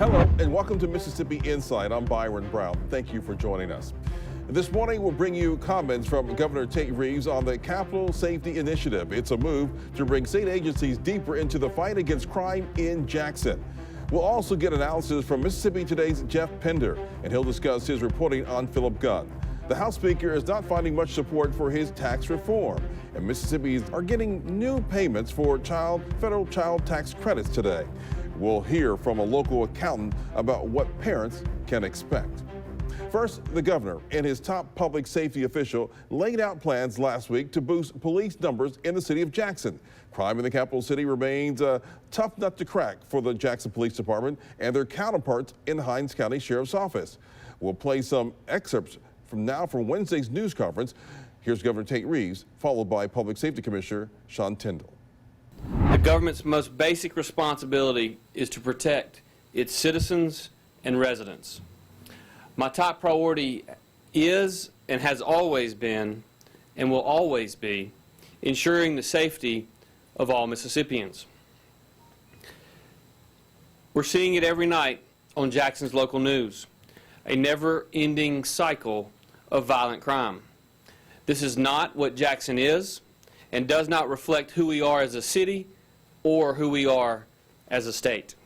Hello and welcome to Mississippi Insight. I'm Byron Brown. Thank you for joining us. This morning we'll bring you comments from Governor Tate Reeves on the Capital Safety Initiative. It's a move to bring state agencies deeper into the fight against crime in Jackson. We'll also get analysis from Mississippi Today's Geoff Pender, and he'll discuss his reporting on Philip Gunn. The House Speaker is not finding much support for his tax reform, and Mississippians are getting new payments for federal child tax credits today. We'll hear from a local accountant about what parents can expect. First, the governor and his top public safety official laid out plans last week to boost police numbers in the city of Jackson. Crime in the capital city remains a tough nut to crack for the Jackson Police Department and their counterparts in Hinds County Sheriff's Office. We'll play some excerpts from Wednesday's news conference. Here's Governor Tate Reeves, followed by Public Safety Commissioner Sean Tyndall. The government's most basic responsibility is to protect its citizens and residents. My top priority is and has always been and will always be ensuring the safety of all Mississippians. We're seeing it every night on Jackson's local news, a never-ending cycle of violent crime. This is not what Jackson is and does not reflect who we are as a city or who we are as a state.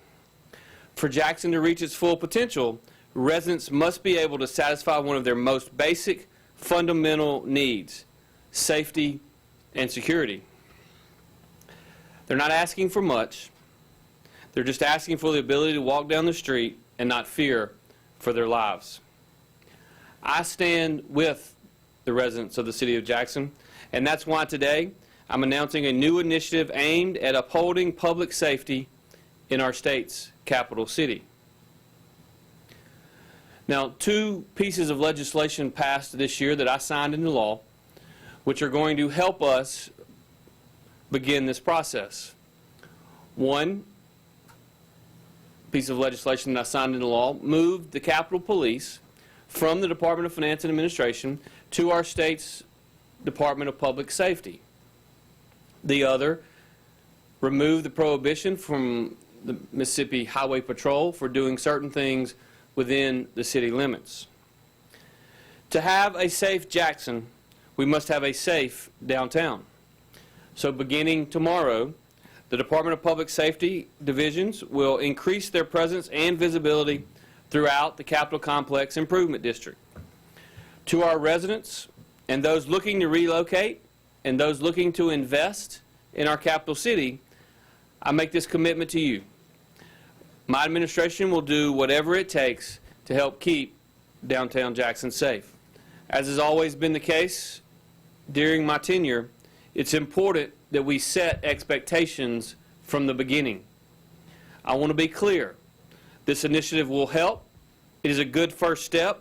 For Jackson to reach its full potential, residents must be able to satisfy one of their most basic fundamental needs: safety and security. They're not asking for much. They're just asking for the ability to walk down the street and not fear for their lives. I stand with the residents of the city of Jackson, and that's why today I'm announcing a new initiative aimed at upholding public safety in our state's capital city. Now, two pieces of legislation passed this year that I signed into law, which are going to help us begin this process. One piece of legislation that I signed into law moved the Capitol Police from the Department of Finance and Administration to our state's Department of Public Safety. The other removed the prohibition from the Mississippi Highway Patrol for doing certain things within the city limits. To have a safe Jackson, we must have a safe downtown. So beginning tomorrow, the Department of Public Safety divisions will increase their presence and visibility throughout the Capitol Complex Improvement District. To our residents and those looking to relocate and those looking to invest in our capital city, I make this commitment to you. My administration will do whatever it takes to help keep downtown Jackson safe. As has always been the case during my tenure, it's important that we set expectations from the beginning. I want to be clear. This initiative will help. It is a good first step,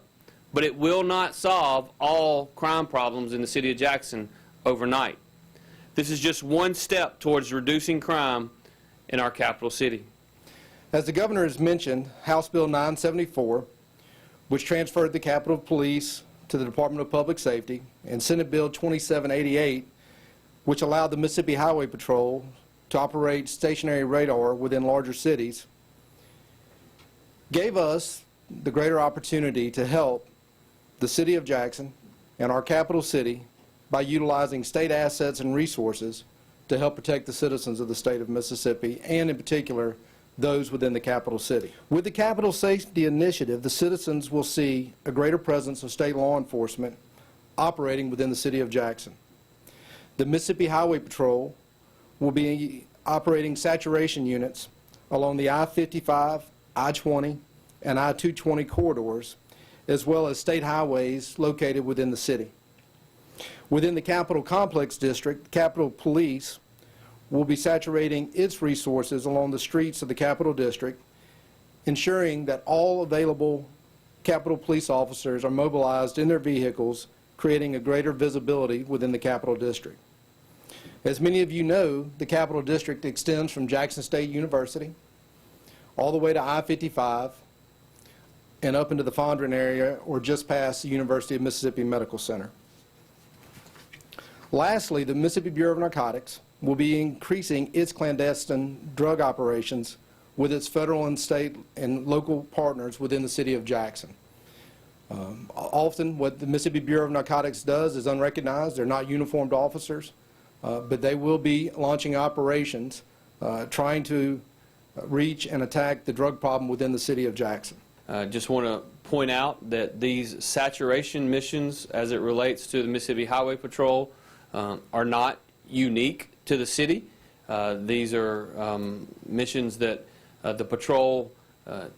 but it will not solve all crime problems in the city of Jackson overnight. This is just one step towards reducing crime in our capital city. As the governor has mentioned, House Bill 974, which transferred the Capitol Police to the Department of Public Safety, and Senate Bill 2788, which allowed the Mississippi Highway Patrol to operate stationary radar within larger cities, gave us the greater opportunity to help the city of Jackson and our capital city by utilizing state assets and resources to help protect the citizens of the state of Mississippi, and in particular those within the capital city. With the Capital Safety Initiative, the citizens will see a greater presence of state law enforcement operating within the city of Jackson. The Mississippi Highway Patrol will be operating saturation units along the I-55, I-20, and I-220 corridors, as well as state highways located within the city. Within the Capitol Complex District, the Capitol Police will be saturating its resources along the streets of the Capitol District, ensuring that all available Capitol Police officers are mobilized in their vehicles, creating a greater visibility within the Capitol District. As many of you know, the Capitol District extends from Jackson State University all the way to I-55 and up into the Fondren area or just past the University of Mississippi Medical Center. Lastly, the Mississippi Bureau of Narcotics will be increasing its clandestine drug operations with its federal and state and local partners within the city of Jackson. Often what the Mississippi Bureau of Narcotics does is unrecognized. They're not uniformed officers, but they will be launching operations trying to reach and attack the drug problem within the city of Jackson. Just want to point out that these saturation missions as it relates to the Mississippi Highway Patrol are not unique to the city. These are missions that the patrol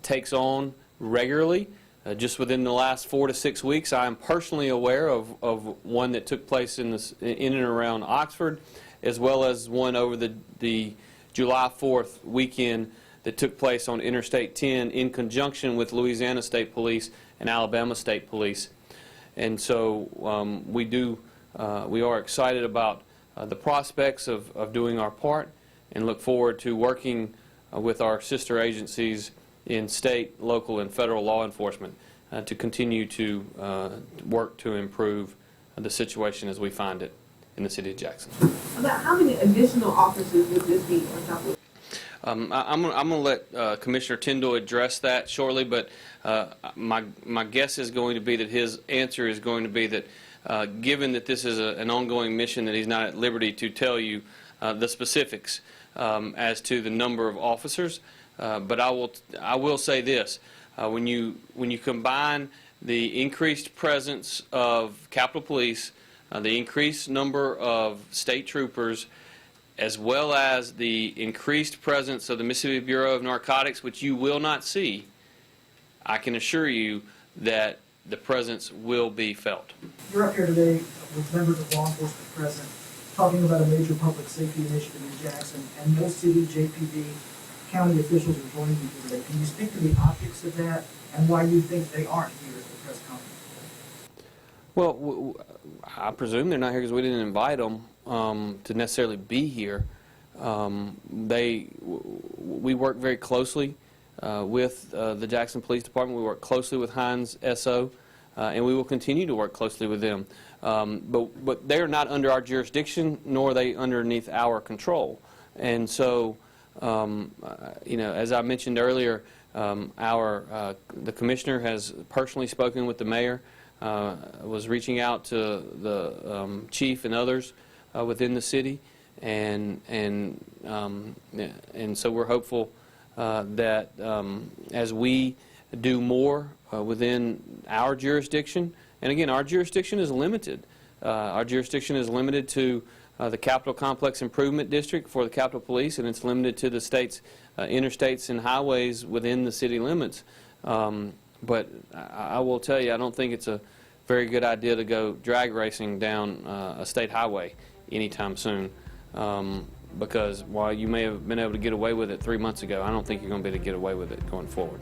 takes on regularly. Just within the last 4 to 6 weeks, I am personally aware of one that took place in and around Oxford, as well as one over the July 4th weekend that took place on Interstate 10 in conjunction with Louisiana State Police and Alabama State Police. And so we are excited about the prospects of doing our part and look forward to working with our sister agencies in state, local, and federal law enforcement to continue to work to improve the situation as we find it in the city of Jackson. About how many additional officers would this be on top of? I'm going to let Commissioner Tyndall address that shortly, but my guess is going to be that his answer is going to be that given that this is an ongoing mission, that he's not at liberty to tell you the specifics as to the number of officers. But I will say this: when you combine the increased presence of Capitol Police, the increased number of state troopers, as well as the increased presence of the Mississippi Bureau of Narcotics, which you will not see, I can assure you that the presence will be felt. You're up here today with members of law enforcement present, talking about a major public safety initiative in Jackson, and no city, JPD, county officials are joining you today. Can you speak to the optics of that and why you think they aren't here at the press conference? Well, I presume they're not here because we didn't invite them to necessarily be here. We work very closely with the Jackson Police Department. We work closely with Hines SO, and we will continue to work closely with them. But they are not under our jurisdiction, nor are they underneath our control. And so, as I mentioned earlier, the commissioner has personally spoken with the mayor, was reaching out to the chief and others within the city, and so we're hopeful that as we do more within our jurisdiction, and again, our jurisdiction is limited. Our jurisdiction is limited to the Capitol Complex Improvement District for the Capitol Police, and it's limited to the state's interstates and highways within the city limits. But I will tell you, I don't think it's a very good idea to go drag racing down a state highway anytime soon, because while you may have been able to get away with it 3 months ago, I don't think you're going to be able to get away with it going forward.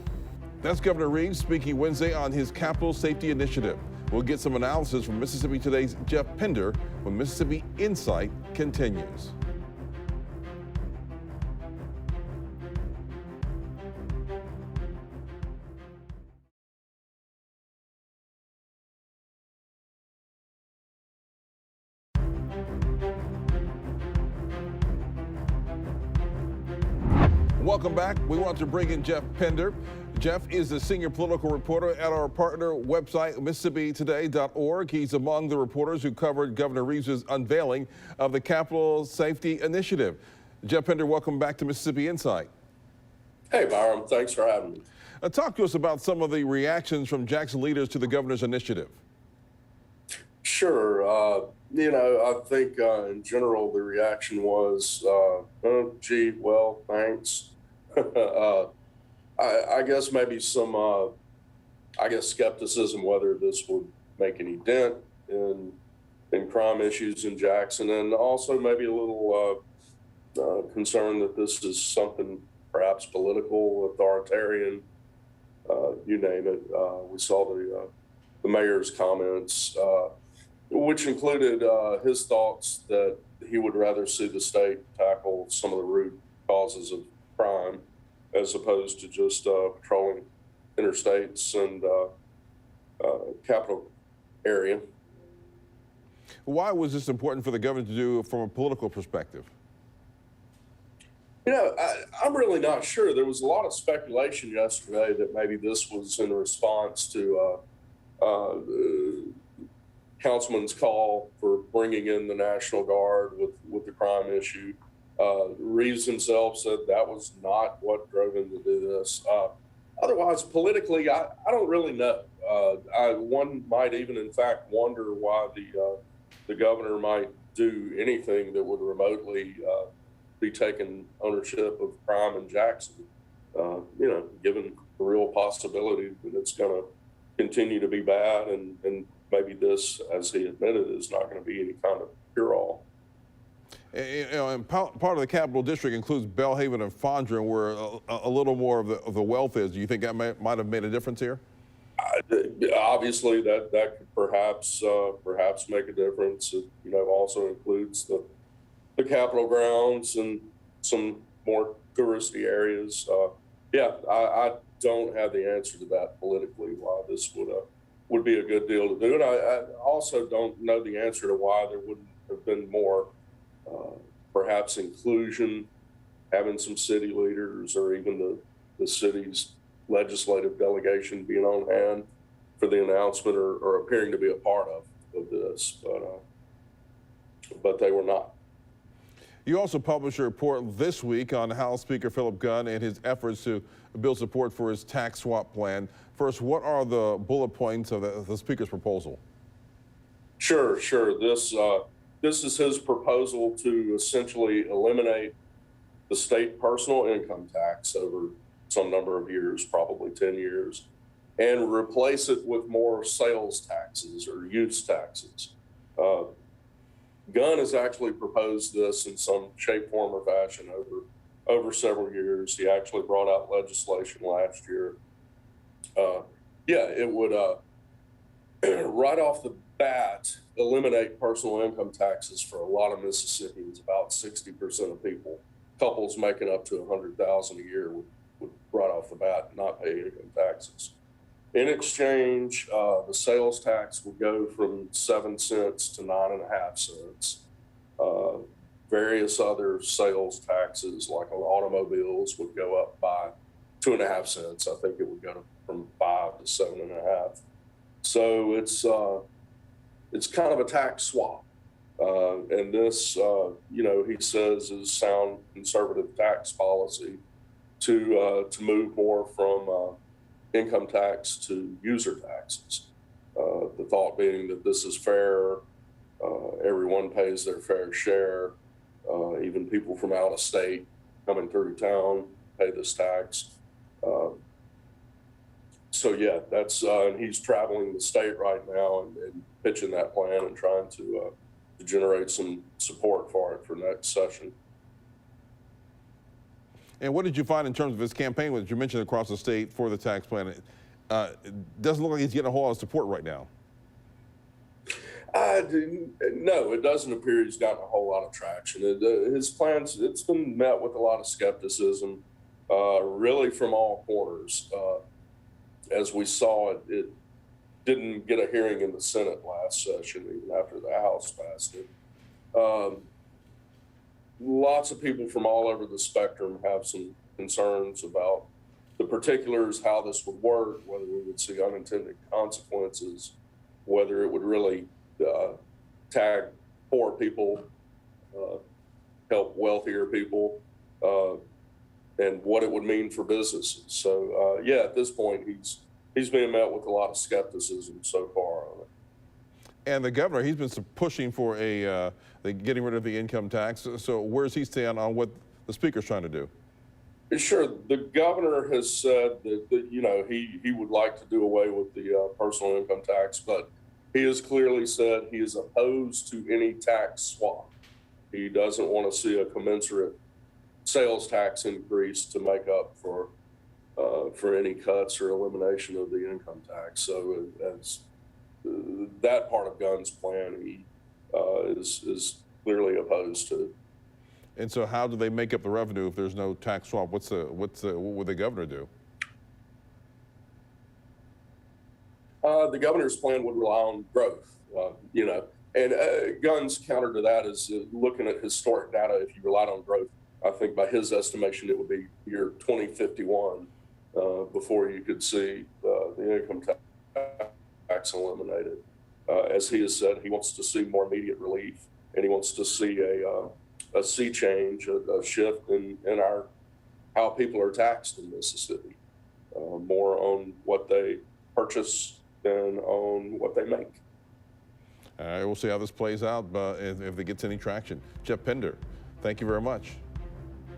That's Governor Reeves speaking Wednesday on his Capital Safety Initiative. We'll get some analysis from Mississippi Today's Geoff Pender when Mississippi Insight continues. Welcome back. We want to bring in Geoff Pender. Geoff is the senior political reporter at our partner website, MississippiToday.org. He's among the reporters who covered Governor Reeves' unveiling of the Capital Safety Initiative. Geoff Pender, welcome back to Mississippi Insight. Hey, Byron. Thanks for having me. Talk to us about some of the reactions from Jackson leaders to the governor's initiative. Sure. I think in general the reaction was, oh, gee, well, thanks. I guess maybe some, skepticism whether this would make any dent in crime issues in Jackson, and also maybe a little concern that this is something perhaps political, authoritarian, you name it. We saw the mayor's comments, which included his thoughts that he would rather see the state tackle some of the root causes of crime as opposed to just patrolling interstates and capital area. Why was this important for the governor to do from a political perspective? I'm really not sure. There was a lot of speculation yesterday that maybe this was in response to Councilman's call for bringing in the National Guard with the crime issue. Reeves himself said that was not what drove him to do this. Otherwise, politically, I don't really know. One might even, in fact, wonder why the governor might do anything that would remotely be taking ownership of crime in Jackson. Given the real possibility that it's going to continue to be bad, and maybe this, as he admitted, is not going to be any kind of cure-all. And part of the Capital District includes Belhaven and Fondren, where a little more of the wealth is. Do you think that might have made a difference here? Obviously, that could perhaps make a difference. It also includes the Capitol grounds and some more touristy areas. I don't have the answer to that politically, why this would be a good deal to do. And I also don't know the answer to why there wouldn't have been more perhaps inclusion, having some city leaders or even the city's legislative delegation being on hand for the announcement or appearing to be a part of this, but they were not. You also published a report this week on House Speaker Philip Gunn and his efforts to build support for his tax swap plan. First, what are the bullet points of the Speaker's proposal? Sure. This is his proposal to essentially eliminate the state personal income tax over some number of years, probably 10 years, and replace it with more sales taxes or use taxes. Gunn has actually proposed this in some shape, form, or fashion over several years. He actually brought out legislation last year. It would right off the bat eliminate personal income taxes for a lot of Mississippians. About 60% of people, couples making up to $100,000 a year, would right off the bat not pay income taxes. In exchange, the sales tax would go from 7 cents to 9.5 cents. Various other sales taxes, like on automobiles, would go up by 2.5 cents. I think it would go from 5 to 7.5. So it's kind of a tax swap. And this, he says is sound conservative tax policy to move more from income tax to user taxes. The thought being that this is fair, everyone pays their fair share, even people from out of state coming through town pay this tax. That's and he's traveling the state right now and pitching that plan and trying to generate some support for it for next session. And what did you find in terms of his campaign, which you mentioned across the state for the tax plan? It doesn't look like he's getting a whole lot of support right now. No, it doesn't appear he's gotten a whole lot of traction. His plans, it's been met with a lot of skepticism, really from all corners. As we saw, it didn't get a hearing in the Senate last session, even after the House passed it. Lots of people from all over the spectrum have some concerns about the particulars, how this would work, whether we would see unintended consequences, whether it would really tag poor people, help wealthier people, and what it would mean for businesses. So at this point, he's being met with a lot of skepticism so far on it. And the governor, he's been pushing for getting rid of the income tax. So where's he stand on what the Speaker's trying to do? Sure. The governor has said that he would like to do away with the personal income tax, but he has clearly said he is opposed to any tax swap. He doesn't want to see a commensurate sales tax increase to make up for any cuts or elimination of the income tax. So as that part of Gunn's plan, he is clearly opposed to. And so, how do they make up the revenue if there's no tax swap? What would the governor do? The governor's plan would rely on growth, and Gunn's counter to that is looking at historic data. If you relied on growth, I think by his estimation, it would be year 2051 before you could see the income tax eliminated. As he has said, he wants to see more immediate relief, and he wants to see a sea change, a shift in how people are taxed in Mississippi, more on what they purchase than on what they make. We'll see how this plays out, but if it gets any traction. Geoff Pender, thank you very much.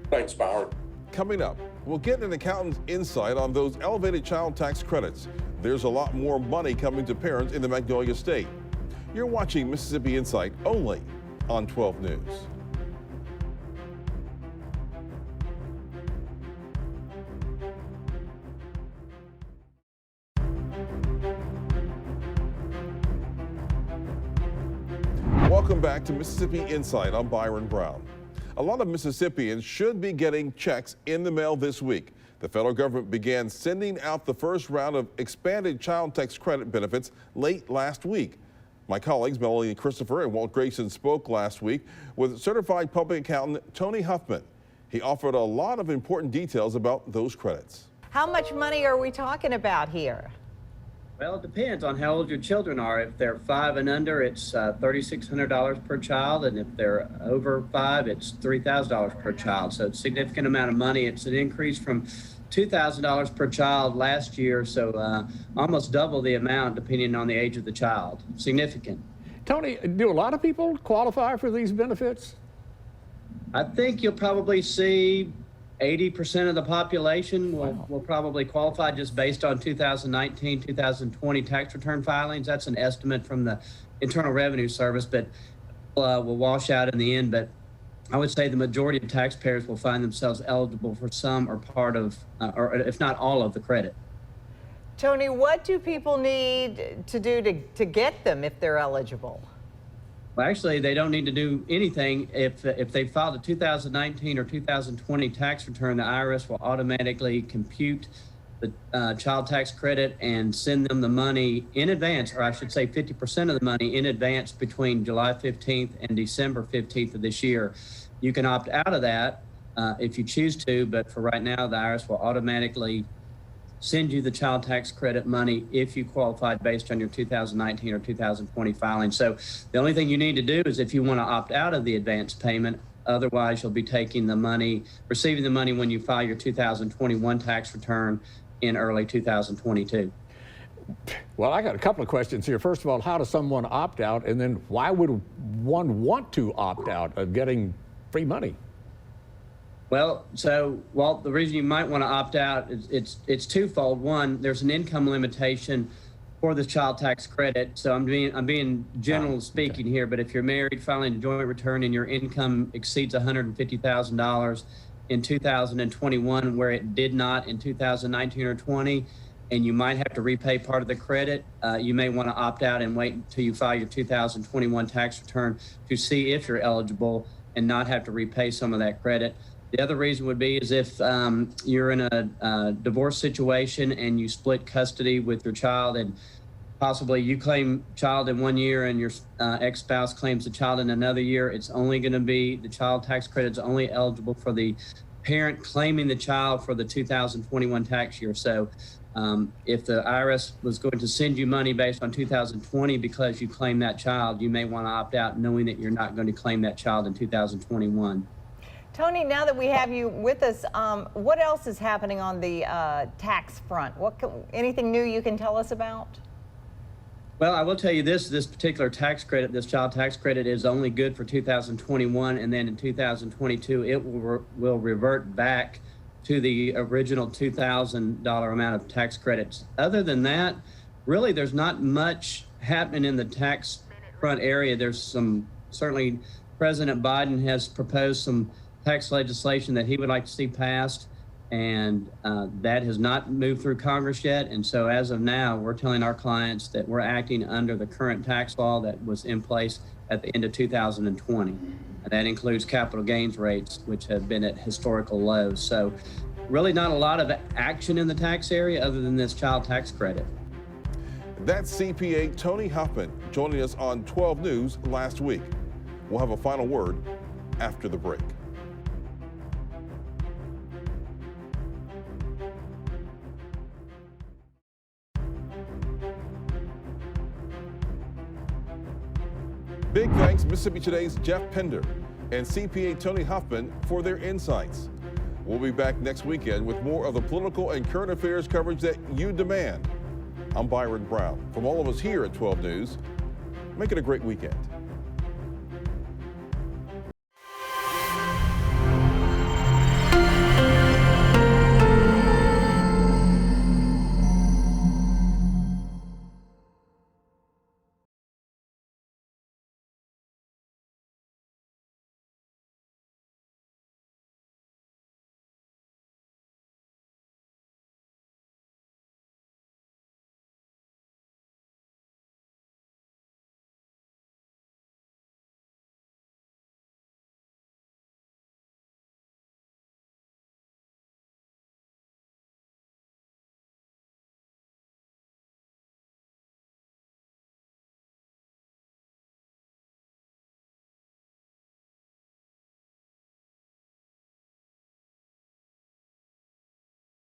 Thanks, Byron. Coming up, we'll get an accountant's insight on those elevated child tax credits. There's a lot more money coming to parents in the Magnolia State. You're watching Mississippi Insight only on 12 News. Welcome back to Mississippi Insight. I'm Byron Brown. A lot of Mississippians should be getting checks in the mail this week. The federal government began sending out the first round of expanded child tax credit benefits late last week. My colleagues Melanie Christopher and Walt Grayson spoke last week with certified public accountant Tony Huffman. He offered a lot of important details about those credits. How much money are we talking about here? Well, it depends on how old your children are. If they're 5 and under, it's $3,600 per child, and if they're over 5, it's $3,000 per child. So it's a significant amount of money. It's an increase from $2,000 per child last year, so almost double the amount depending on the age of the child. Significant. Tony, do a lot of people qualify for these benefits? I think you'll probably see 80% of the population will probably qualify just based on 2019, 2020 tax return filings. That's an estimate from the Internal Revenue Service, but will wash out in the end. But I would say the majority of taxpayers will find themselves eligible for some or part of, or if not all of the credit. Tony, what do people need to do to get them if they're eligible? Well, actually, they don't need to do anything. If they filed a 2019 or 2020 tax return, the IRS will automatically compute the child tax credit and send them the money in advance, or I should say 50% of the money in advance between July 15th and December 15th of this year. You can opt out of that if you choose to, but for right now, the IRS will automatically send you the child tax credit money if you qualified based on your 2019 or 2020 filing. So the only thing you need to do is if you want to opt out of the advance payment, otherwise you'll be taking the money, receiving the money when you file your 2021 tax return in early 2022. Well, I got a couple of questions here. First of all, how does someone opt out? And then why would one want to opt out of getting free money? Well, so Walt, the reason you might want to opt out is it's twofold. One, there's an income limitation for the child tax credit. So I'm being general speaking here, but if you're married filing a joint return and your income exceeds $150,000 in 2021, where it did not in 2019 or 20, and you might have to repay part of the credit, you may want to opt out and wait until you file your 2021 tax return to see if you're eligible and not have to repay some of that credit. The other reason would be is if you're in a divorce situation and you split custody with your child, and possibly you claim child in 1 year and your ex-spouse claims the child in another year, it's only going to be the child tax credit is only eligible for the parent claiming the child for the 2021 tax year. So if the IRS was going to send you money based on 2020 because you claim that child, you may want to opt out knowing that you're not going to claim that child in 2021. Tony, now that we have you with us, what else is happening on the tax front? Anything new you can tell us about? Well, I will tell you this particular tax credit, this child tax credit, is only good for 2021, and then in 2022 it will revert back to the original $2,000 amount of tax credits. Other than that, really there's not much happening in the tax front area. There's certainly President Biden has proposed some tax legislation that he would like to see passed, and that has not moved through Congress yet. And so as of now, we're telling our clients that we're acting under the current tax law that was in place at the end of 2020. And that includes capital gains rates, which have been at historical lows. So really not a lot of action in the tax area other than this child tax credit. That's CPA Tony Huffman joining us on 12 News last week. We'll have a final word after the break. Big thanks Mississippi Today's Geoff Pender and CPA Tony Huffman for their insights. We'll be back next weekend with more of the political and current affairs coverage that you demand. I'm Byron Brown. From all of us here at 12 News, make it a great weekend.